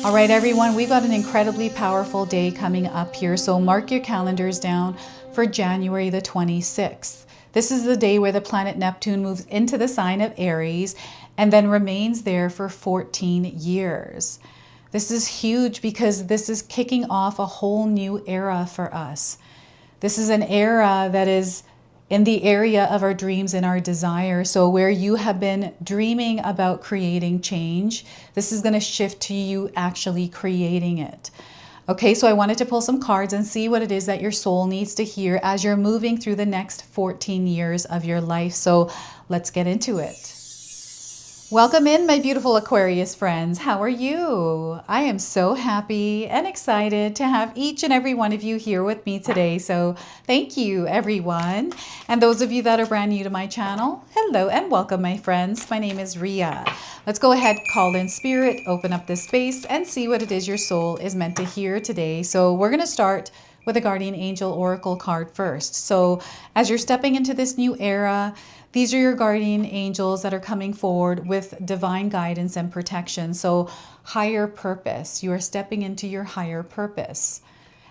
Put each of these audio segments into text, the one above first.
All right, everyone, we've got an incredibly powerful day coming up here. So mark your calendars down for January the 26th. This is the day where the planet Neptune moves into the sign of Aries and then remains there for 14 years. This is huge because this is kicking off a whole new era for us. This is an era that is in the area of our dreams and our desire. So where you have been dreaming about creating change, this is going to shift to you actually creating it. Okay, so I wanted to pull some cards and see what it is that your soul needs to hear as you're moving through the next 14 years of your life. So let's get into it. Welcome in, my beautiful Aquarius friends. How are you? I am so happy and excited to have each and every one of you here with me today. So thank you, everyone. And those of you that are brand new to my channel, hello and welcome, my friends. My name is Ria. Let's go ahead, call in spirit, open up this space, and see what it is your soul is meant to hear today. So we're going to start with a guardian angel oracle card first. So as you're stepping into this new era, these are your guardian angels that are coming forward with divine guidance and protection. So higher purpose. You are stepping into your higher purpose.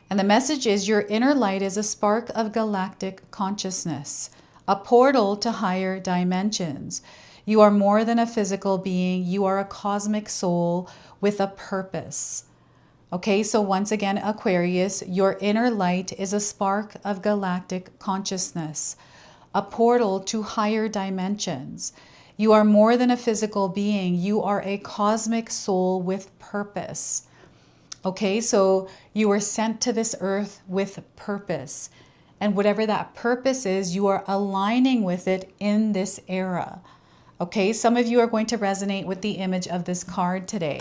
And the message is your inner light is a spark of galactic consciousness, a portal to higher dimensions. You are more than a physical being. You are a cosmic soul with a purpose. Okay, so once again, Aquarius, your inner light is a spark of galactic consciousness, a portal to higher dimensions. You are more than a physical being. You are a cosmic soul with purpose. Okay, so you were sent to this earth with purpose. And whatever that purpose is, you are aligning with it in this era. Okay, some of you are going to resonate with the image of this card today.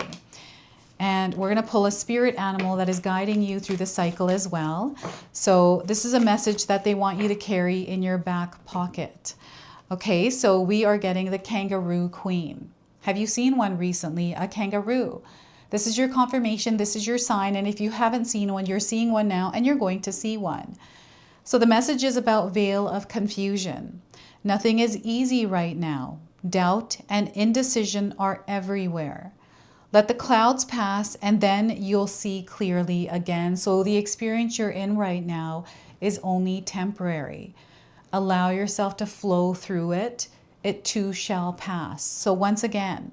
And we're going to pull a spirit animal that is guiding you through the cycle as well. So this is a message that they want you to carry in your back pocket. Okay, so we are getting the kangaroo queen. Have you seen one recently? A kangaroo. This is your confirmation. This is your sign. And if you haven't seen one, you're seeing one now and you're going to see one. So the message is about veil of confusion. Nothing is easy right now. Doubt and indecision are everywhere. Let the clouds pass and then you'll see clearly again. So the experience you're in right now is only temporary. Allow yourself to flow through it. It too shall pass. So once again,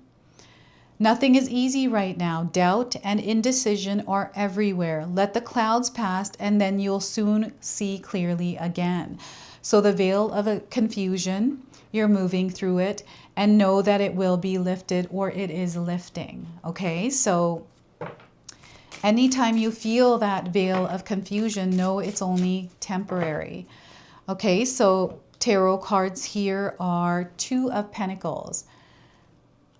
nothing is easy right now. Doubt and indecision are everywhere. Let the clouds pass and then you'll soon see clearly again. So the veil of a confusion, you're moving through it, and know that it will be lifted or it is lifting. Okay, so anytime you feel that veil of confusion, know it's only temporary. Okay, so tarot cards here are Two of Pentacles.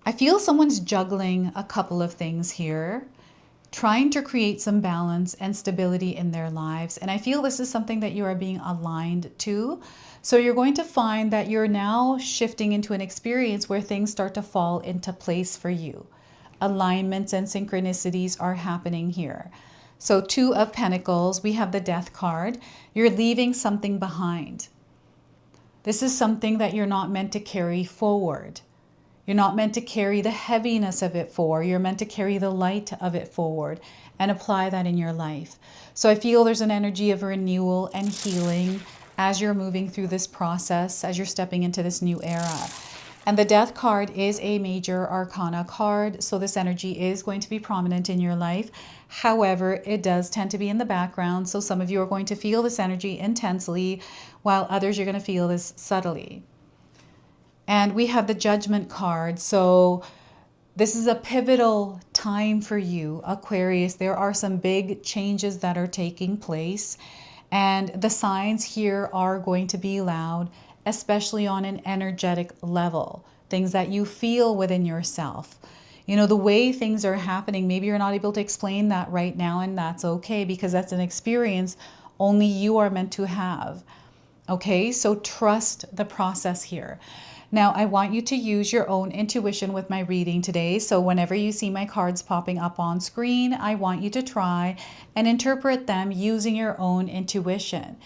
I feel someone's juggling a couple of things here, trying to create some balance and stability in their lives. And I feel this is something that you are being aligned to. So you're going to find that you're now shifting into an experience where things start to fall into place for you. Alignments and synchronicities are happening here. So Two of Pentacles, we have the Death card. You're leaving something behind. This is something that you're not meant to carry forward. You're not meant to carry the heaviness of it forward. You're meant to carry the light of it forward and apply that in your life. So I feel there's an energy of renewal and healing as you're moving through this process, as you're stepping into this new era. And the Death card is a major arcana card, so this energy is going to be prominent in your life. However, it does tend to be in the background, so some of you are going to feel this energy intensely, while others you're going to feel this subtly. And we have the Judgment card, so this is a pivotal time for you, Aquarius. There are some big changes that are taking place. And the signs here are going to be loud, especially on an energetic level, things that you feel within yourself. You know, the way things are happening, maybe you're not able to explain that right now, and that's okay because that's an experience only you are meant to have. Okay, so trust the process here. Now, I want you to use your own intuition with my reading today. So whenever you see my cards popping up on screen, I want you to try and interpret them using your own intuition.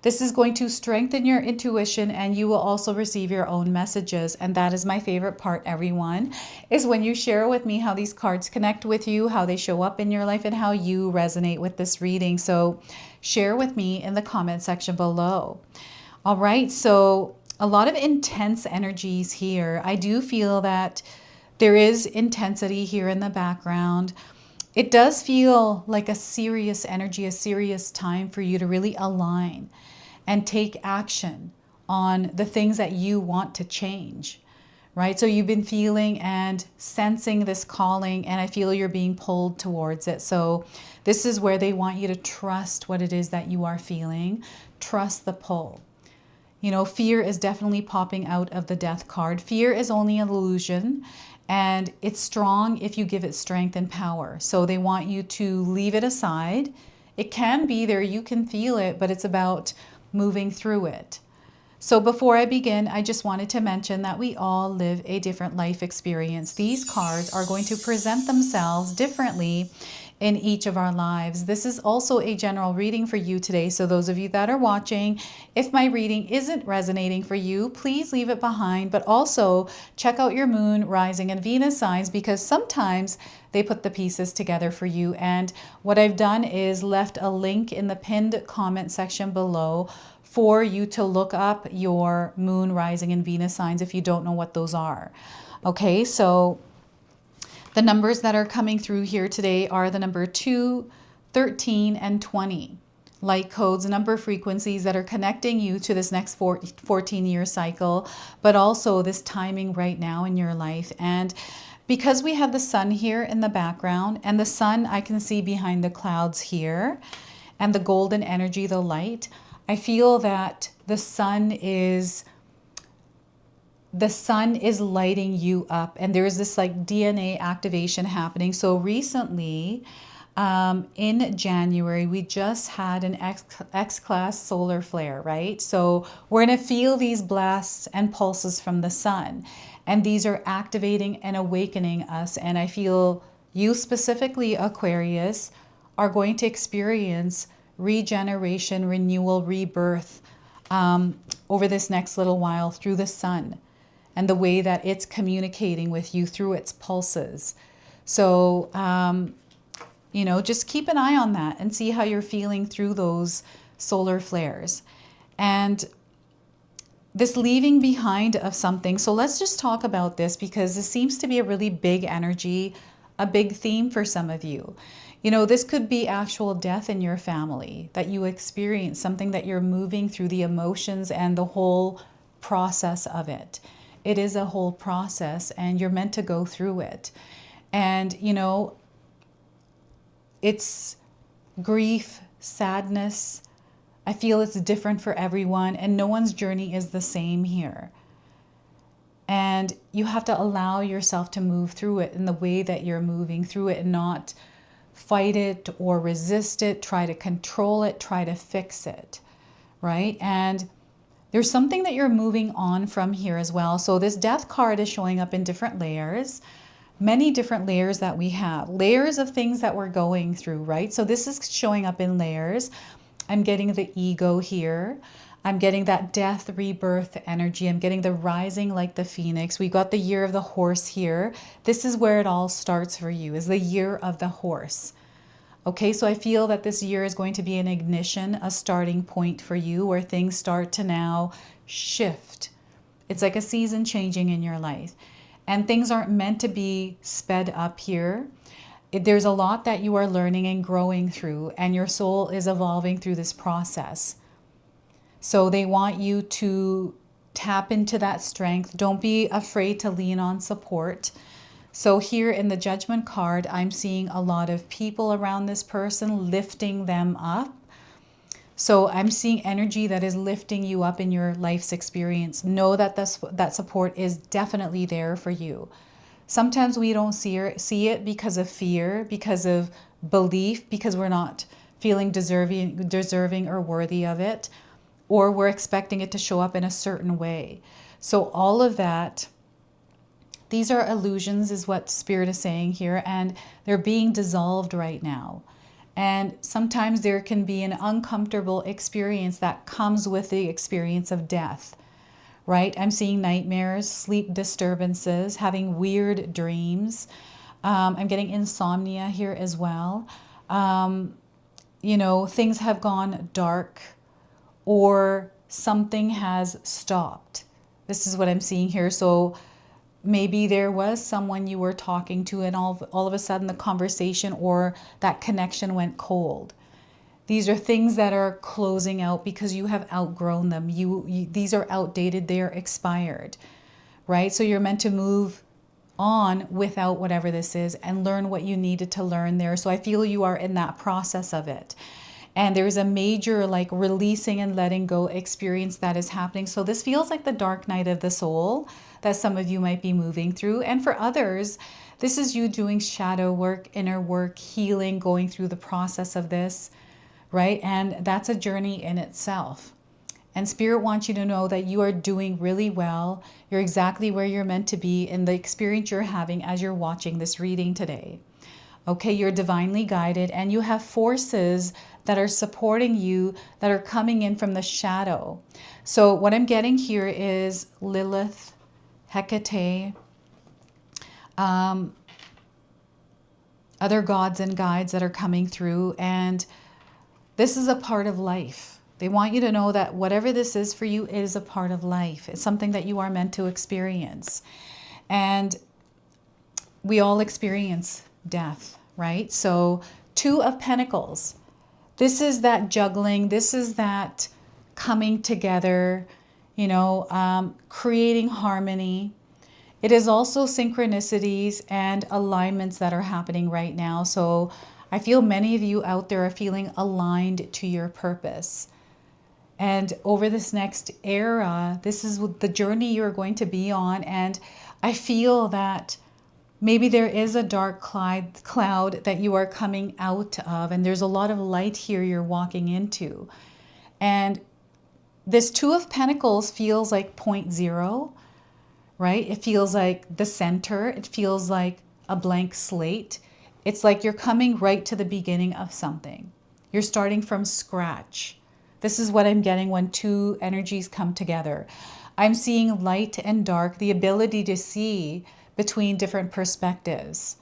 This is going to strengthen your intuition, and you will also receive your own messages. And that is my favorite part, everyone, is when you share with me how these cards connect with you, how they show up in your life, and how you resonate with this reading. So share with me in the comment section below. All right, so a lot of intense energies here. I do feel that there is intensity here in the background. It does feel like a serious energy, a serious time for you to really align and take action on the things that you want to change, right? So you've been feeling and sensing this calling, and I feel you're being pulled towards it. So this is where they want you to trust what it is that you are feeling. Trust the pull. You know, fear is definitely popping out of the Death card. Fear is only an illusion, and it's strong if you give it strength and power. So they want you to leave it aside. It can be there, you can feel it, but it's about moving through it. So before I begin, I just wanted to mention that we all live a different life experience. These cards are going to present themselves differently in each of our lives. This is also a general reading for you today. So those of you that are watching, if my reading isn't resonating for you, please leave it behind, but also check out your moon, rising, and Venus signs, because sometimes they put the pieces together for you. And what I've done is left a link in the pinned comment section below for you to look up your moon, rising, and Venus signs if you don't know what those are. Okay, so the numbers that are coming through here today are the number 2, 13, and 20. Light codes, number frequencies that are connecting you to this next 14-year cycle, but also this timing right now in your life. And because we have the sun here in the background, and the sun I can see behind the clouds here, and the golden energy, the light, I feel that the sun is lighting you up, and there's this like DNA activation happening. So recently, in January, we just had an X-class solar flare, right? So we're going to feel these blasts and pulses from the sun, and these are activating and awakening us. And I feel you specifically, Aquarius, are going to experience regeneration, renewal, rebirth over this next little while through the sun and the way that it's communicating with you through its pulses. So, you know, just keep an eye on that and see how you're feeling through those solar flares. And this leaving behind of something. So let's just talk about this, because this seems to be a really big energy, a big theme for some of you. You know, this could be actual death in your family that you experience, something that you're moving through, the emotions and the whole process of it. It is a whole process, and you're meant to go through it. And, you know, it's grief, sadness. I feel it's different for everyone, and no one's journey is the same here. And you have to allow yourself to move through it in the way that you're moving through it, and not fight it or resist it, try to control it, try to fix it, right? And there's something that you're moving on from here as well. So this death card is showing up in different layers, many different layers that we have, layers of things that we're going through, right? So this is showing up in layers. I'm getting the ego here. I'm getting that death, rebirth energy. I'm getting the rising like the phoenix. We got the year of the horse here. This is where it all starts for you, is the year of the horse. Okay, so I feel that this year is going to be an ignition, a starting point for you where things start to now shift. It's like a season changing in your life. And things aren't meant to be sped up here. There's a lot that you are learning and growing through, and your soul is evolving through this process. So they want you to tap into that strength. Don't be afraid to lean on support. So here in the Judgment card, I'm seeing a lot of people around this person lifting them up. So I'm seeing energy that is lifting you up in your life's experience. Know that that support is definitely there for you. Sometimes we don't see it because of fear, because of belief, because we're not feeling deserving or worthy of it, or we're expecting it to show up in a certain way. So all of that, these are illusions is what Spirit is saying here, and they're being dissolved right now. And sometimes there can be an uncomfortable experience that comes with the experience of death, right? I'm seeing nightmares, sleep disturbances, having weird dreams. I'm getting insomnia here as well. You know, things have gone dark or something has stopped. This is what I'm seeing here. So maybe there was someone you were talking to and all of a sudden the conversation or that connection went cold. These are things that are closing out because you have outgrown them. These are outdated, they're expired, right? So you're meant to move on without whatever this is and learn what you needed to learn there. So I feel you are in that process of it. And there's a major like releasing and letting go experience that is happening. So this feels like the dark night of the soul that some of you might be moving through. And for others, this is you doing shadow work, inner work, healing, going through the process of this, right? And that's a journey in itself. And Spirit wants you to know that you are doing really well. You're exactly where you're meant to be in the experience you're having as you're watching this reading today. Okay, you're divinely guided and you have forces that are supporting you that are coming in from the shadow. So what I'm getting here is Lilith, Hecate, other gods and guides that are coming through. And this is a part of life. They want you to know that whatever this is for you is a part of life. It's something that you are meant to experience. And we all experience death, right? So 2 of Pentacles. This is that juggling. This is that coming together, you know, creating harmony. It is also synchronicities and alignments that are happening right now. So I feel many of you out there are feeling aligned to your purpose. And over this next era, this is the journey you're going to be on. And I feel that maybe there is a dark cloud that you are coming out of. And there's a lot of light here you're walking into. And this 2 of Pentacles feels like 0, right? It feels like the center. It feels like a blank slate. It's like you're coming right to the beginning of something. You're starting from scratch. This is what I'm getting when 2 energies come together. I'm seeing light and dark, the ability to see between different perspectives.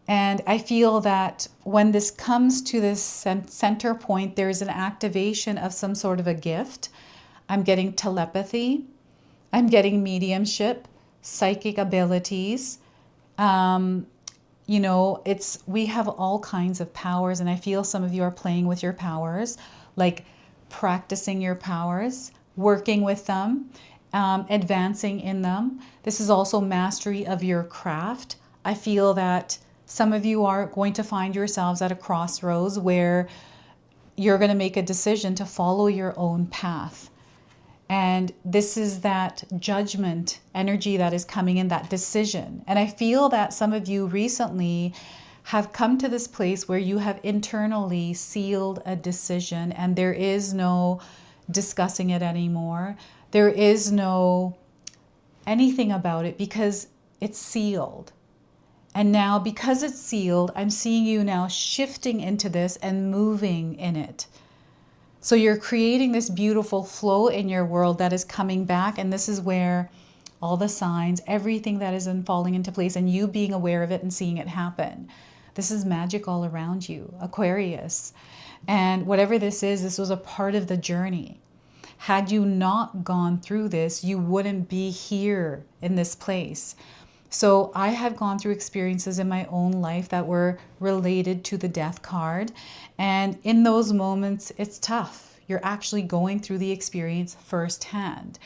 And I feel that when this comes to this center point, there's an activation of some sort of a gift. I'm getting telepathy. I'm getting mediumship, psychic abilities. You know, we have all kinds of powers, and I feel some of you are playing with your powers, like practicing your powers, working with them, advancing in them. This is also mastery of your craft. I feel that some of you are going to find yourselves at a crossroads where you're going to make a decision to follow your own path. And this is that judgment energy that is coming in, that decision. And I feel that some of you recently have come to this place where you have internally sealed a decision and there is no discussing it anymore. There is no anything about it because it's sealed. And now because it's sealed, I'm seeing you now shifting into this and moving in it. So you're creating this beautiful flow in your world that is coming back. And this is where all the signs, everything that is falling into place and you being aware of it and seeing it happen. This is magic all around you, Aquarius. And whatever this is, this was a part of the journey. Had you not gone through this, you wouldn't be here in this place. So I have gone through experiences in my own life that were related to the death card. And in those moments, it's tough. You're actually going through the experience firsthand.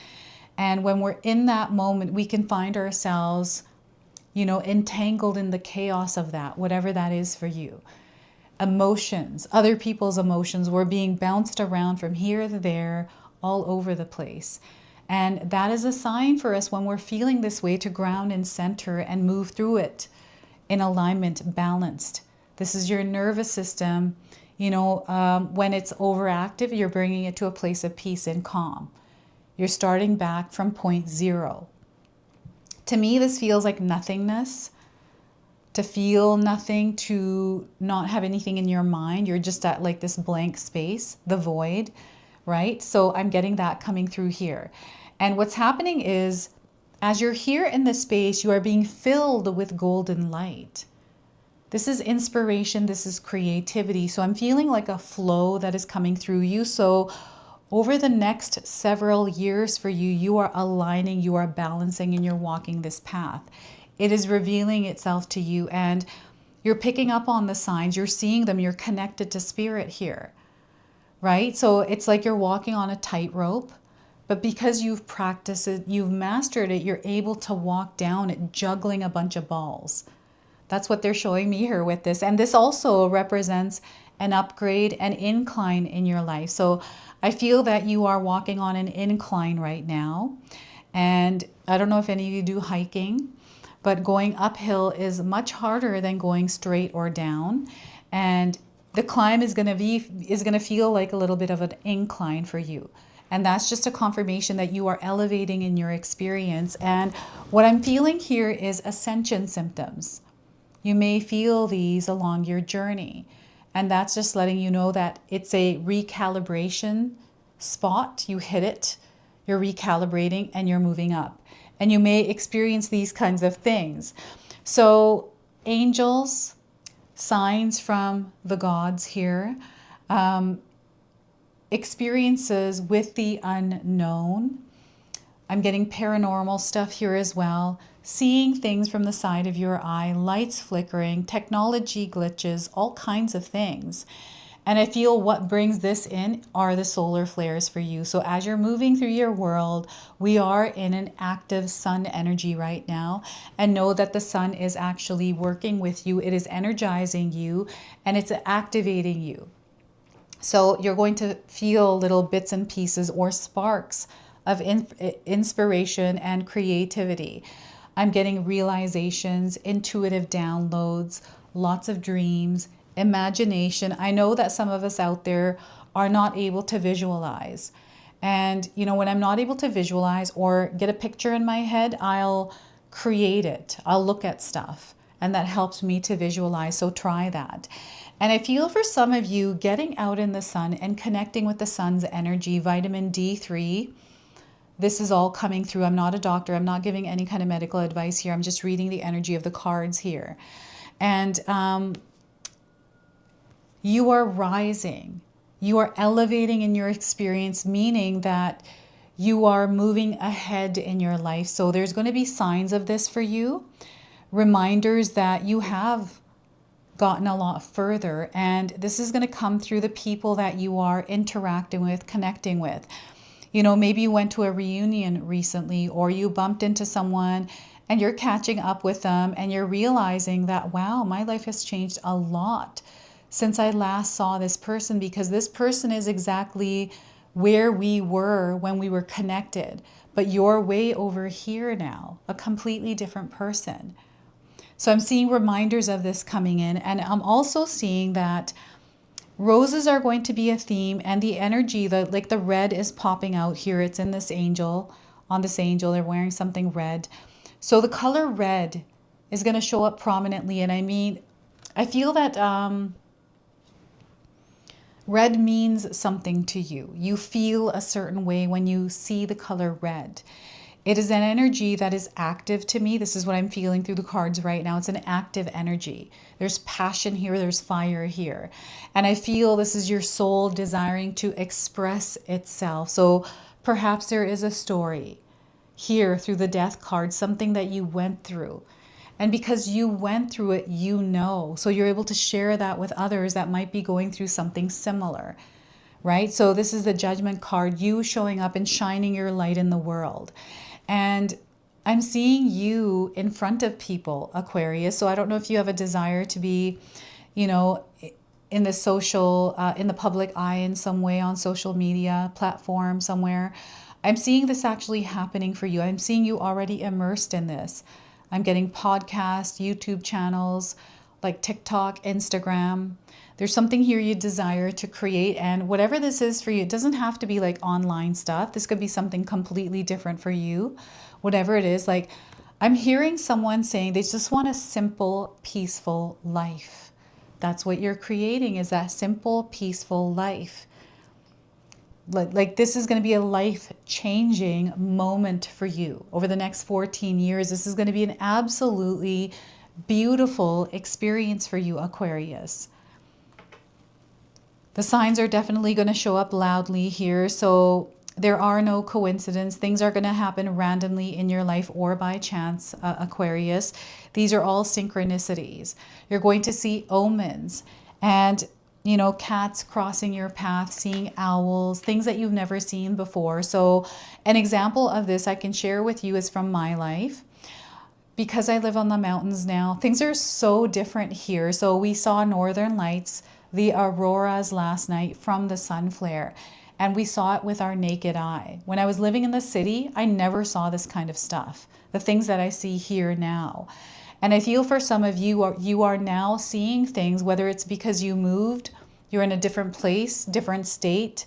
And when we're in that moment, we can find ourselves, you know, entangled in the chaos of that, whatever that is for you. Emotions, other people's emotions were being bounced around from here to there, all over the place. And that is a sign for us when we're feeling this way to ground and center and move through it in alignment, balanced. This is your nervous system. You know, when it's overactive, you're bringing it to a place of peace and calm. You're starting back from 0. To me, this feels like nothingness, to feel nothing, to not have anything in your mind. You're just at like this blank space, the void, right? So I'm getting that coming through here. And what's happening is, as you're here in this space, you are being filled with golden light. This is inspiration. This is creativity. So I'm feeling like a flow that is coming through you. So over the next several years for you, you are aligning, you are balancing, and you're walking this path. It is revealing itself to you, and you're picking up on the signs. You're seeing them. You're connected to spirit here, right? So it's like you're walking on a tightrope, but because you've practiced it, you've mastered it, you're able to walk down it, juggling a bunch of balls. That's what they're showing me here with this. And this also represents an upgrade, an incline in your life. So I feel that you are walking on an incline right now. And I don't know if any of you do hiking, but going uphill is much harder than going straight or down. And the climb is going to feel like a little bit of an incline for you. And that's just a confirmation that you are elevating in your experience. And what I'm feeling here is ascension symptoms. You may feel these along your journey. And that's just letting you know that it's a recalibration spot. You hit it, you're recalibrating, and you're moving up. And you may experience these kinds of things. So angels, signs from the gods here, experiences with the unknown. I'm getting paranormal stuff here as well. Seeing things from the side of your eye, lights flickering, technology glitches, all kinds of things. And I feel what brings this in are the solar flares for you. So as you're moving through your world, we are in an active sun energy right now. And know that the sun is actually working with you. It is energizing you and it's activating you. So you're going to feel little bits and pieces or sparks of inspiration and creativity. I'm getting realizations, intuitive downloads, lots of dreams, imagination. I know that some of us out there are not able to visualize. And, you know, when I'm not able to visualize or get a picture in my head, I'll create it. I'll look at stuff. And that helps me to visualize. So try that. And I feel for some of you, getting out in the sun and connecting with the sun's energy, vitamin D3, this is all coming through. I'm not a doctor. I'm not giving any kind of medical advice here. I'm just reading the energy of the cards here. And you are rising. You are elevating in your experience, meaning that you are moving ahead in your life. So there's going to be signs of this for you, reminders that you have gotten a lot further. And this is going to come through the people that you are interacting with, connecting with. You know, maybe you went to a reunion recently, or you bumped into someone and you're catching up with them and you're realizing that, wow, my life has changed a lot since I last saw this person, because this person is exactly where we were when we were connected, but you're way over here now, a completely different person. So I'm seeing reminders of this coming in, and I'm also seeing that roses are going to be a theme, and the energy, like the red is popping out here. It's in this angel, on this angel, they're wearing something red. So the color red is going to show up prominently. And I mean, I feel that red means something to you. You feel a certain way when you see the color red. It is an energy that is active to me. This is what I'm feeling through the cards right now. It's an active energy. There's passion here. There's fire here. And I feel this is your soul desiring to express itself. So perhaps there is a story here through the death card, something that you went through. And because you went through it, you know. So you're able to share that with others that might be going through something similar, right? So this is the Judgment card, you showing up and shining your light in the world. And I'm seeing you in front of people, Aquarius. So I don't know if you have a desire to be, you know, in the social, in the public eye in some way, on social media platform somewhere. I'm seeing this actually happening for you. I'm seeing you already immersed in this. I'm getting podcasts, YouTube channels, like TikTok, Instagram. There's something here you desire to create, and whatever this is for you, it doesn't have to be like online stuff. This could be something completely different for you, whatever it is. Like, I'm hearing someone saying they just want a simple, peaceful life. That's what you're creating, is that simple, peaceful life. Like this is going to be a life-changing moment for you over the next 14 years. This is going to be an absolutely beautiful experience for you, Aquarius. The signs are definitely going to show up loudly here. So there are no coincidences. Things are going to happen randomly in your life or by chance, Aquarius. These are all synchronicities. You're going to see omens and, you know, cats crossing your path, seeing owls, things that you've never seen before. So an example of this I can share with you is from my life. Because I live on the mountains now, things are so different here. So we saw northern lights, the auroras last night from the sun flare, and we saw it with our naked eye. When I was living in the city, I never saw this kind of stuff, the things that I see here now. And I feel for some of you, you are now seeing things, whether it's because you moved, you're in a different place, different state,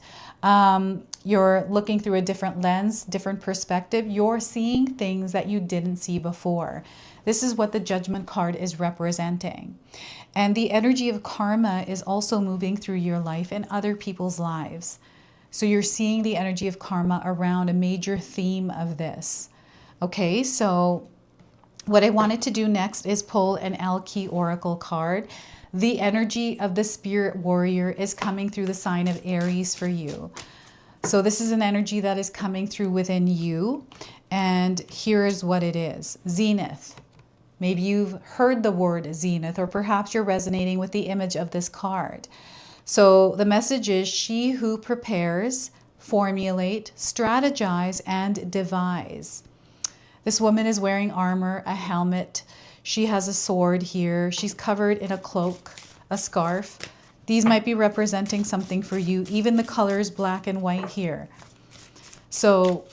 you're looking through a different lens, different perspective. You're seeing things that you didn't see before. This is what the Judgment card is representing. And the energy of karma is also moving through your life and other people's lives. So you're seeing the energy of karma around a major theme of this. Okay, so what I wanted to do next is pull an Alki Oracle card. The energy of the Spirit Warrior is coming through the sign of Aries for you. So this is an energy that is coming through within you. And here's what it is. Zenith. Maybe you've heard the word zenith, or perhaps you're resonating with the image of this card. So the message is she who prepares, formulate, strategize, and devise. This woman is wearing armor, a helmet. She has a sword here. She's covered in a cloak, a scarf. These might be representing something for you. Even the colors black and white here. So,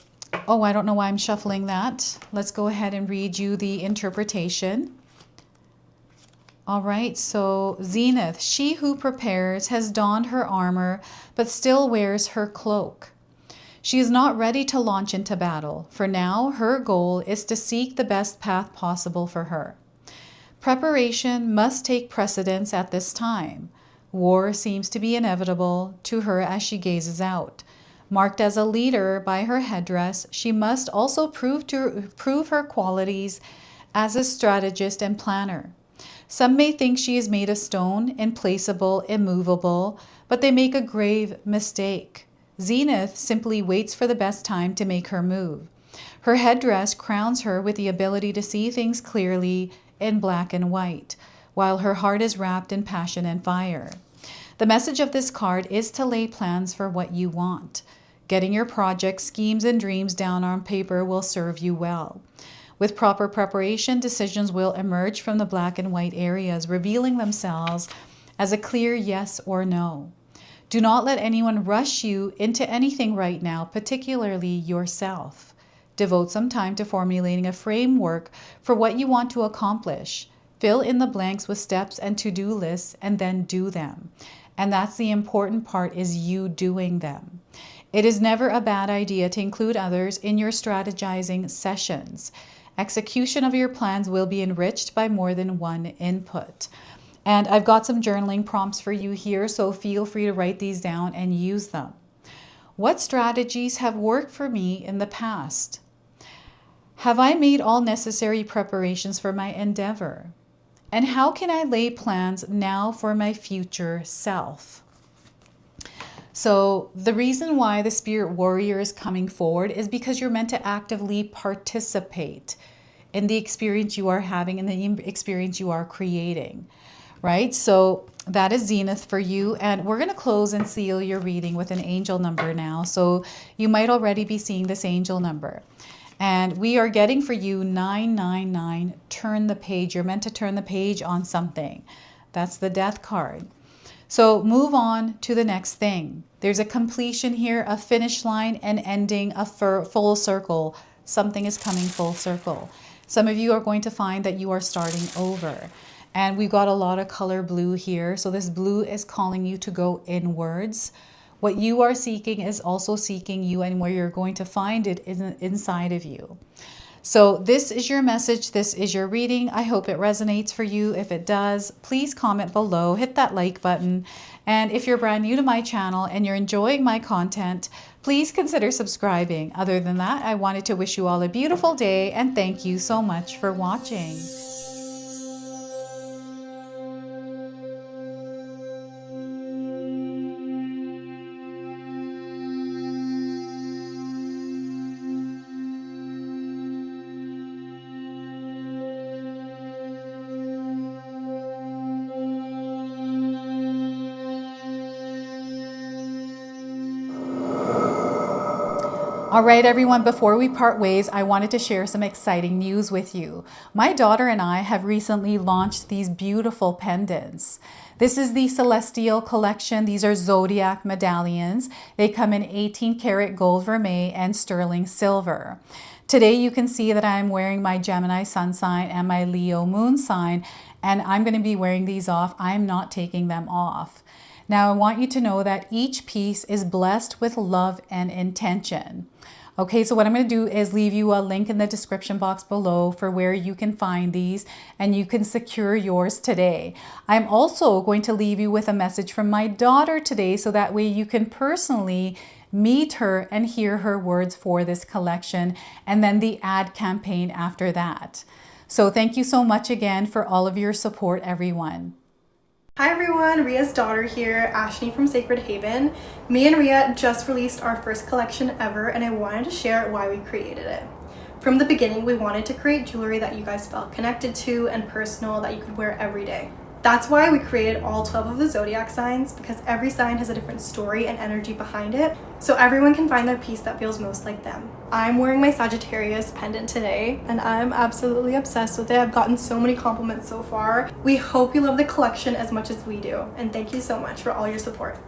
oh, I don't know why I'm shuffling that. Let's go ahead and read you the interpretation. All right, so Zenith, she who prepares, has donned her armor, but still wears her cloak. She is not ready to launch into battle. For now, her goal is to seek the best path possible for her. Preparation must take precedence at this time. War seems to be inevitable to her as she gazes out. Marked as a leader by her headdress, she must also prove her qualities as a strategist and planner. Some may think she is made of stone, implaceable, immovable, but they make a grave mistake. Zenith simply waits for the best time to make her move. Her headdress crowns her with the ability to see things clearly in black and white, while her heart is wrapped in passion and fire. The message of this card is to lay plans for what you want. Getting your projects, schemes, and dreams down on paper will serve you well. With proper preparation, decisions will emerge from the black and white areas, revealing themselves as a clear yes or no. Do not let anyone rush you into anything right now, particularly yourself. Devote some time to formulating a framework for what you want to accomplish. Fill in the blanks with steps and to-do lists, and then do them. And that's the important part, is you doing them. It is never a bad idea to include others in your strategizing sessions. Execution of your plans will be enriched by more than one input. And I've got some journaling prompts for you here, so feel free to write these down and use them. What strategies have worked for me in the past? Have I made all necessary preparations for my endeavor? And how can I lay plans now for my future self? So the reason why the Spirit Warrior is coming forward is because you're meant to actively participate in the experience you are having and the experience you are creating, right? So that is Zenith for you. And we're going to close and seal your reading with an angel number now. So you might already be seeing this angel number. And we are getting for you 999, turn the page. You're meant to turn the page on something. That's the Death card. So move on to the next thing. There's a completion here, a finish line, and ending, a full circle. Something is coming full circle. Some of you are going to find that you are starting over. And we've got a lot of color blue here. So this blue is calling you to go inwards. What you are seeking is also seeking you, and where you're going to find it is inside of you. So this is your message. This is your reading. I hope it resonates for you. If it does, please comment below, hit that like button. And if you're brand new to my channel and you're enjoying my content, please consider subscribing. Other than that, I wanted to wish you all a beautiful day and thank you so much for watching. All right, everyone, before we part ways, I wanted to share some exciting news with you. My daughter and I have recently launched these beautiful pendants. This is the Celestial Collection. These are zodiac medallions. They come in 18 karat gold vermeil and sterling silver. Today, you can see that I'm wearing my Gemini sun sign and my Leo moon sign, and I'm going to be wearing these off. I'm not taking them off. Now, I want you to know that each piece is blessed with love and intention. Okay, so what I'm going to do is leave you a link in the description box below for where you can find these and you can secure yours today. I'm also going to leave you with a message from my daughter today so that way you can personally meet her and hear her words for this collection and then the ad campaign after that. So thank you so much again for all of your support, everyone. Hi everyone, Ria's daughter here, Ashni from Sacred Haven. Me and Ria just released our first collection ever and I wanted to share why we created it. From the beginning, we wanted to create jewelry that you guys felt connected to and personal that you could wear every day. That's why we created all 12 of the zodiac signs, because every sign has a different story and energy behind it, so everyone can find their piece that feels most like them. I'm wearing my Sagittarius pendant today, and I'm absolutely obsessed with it. I've gotten so many compliments so far. We hope you love the collection as much as we do, and thank you so much for all your support.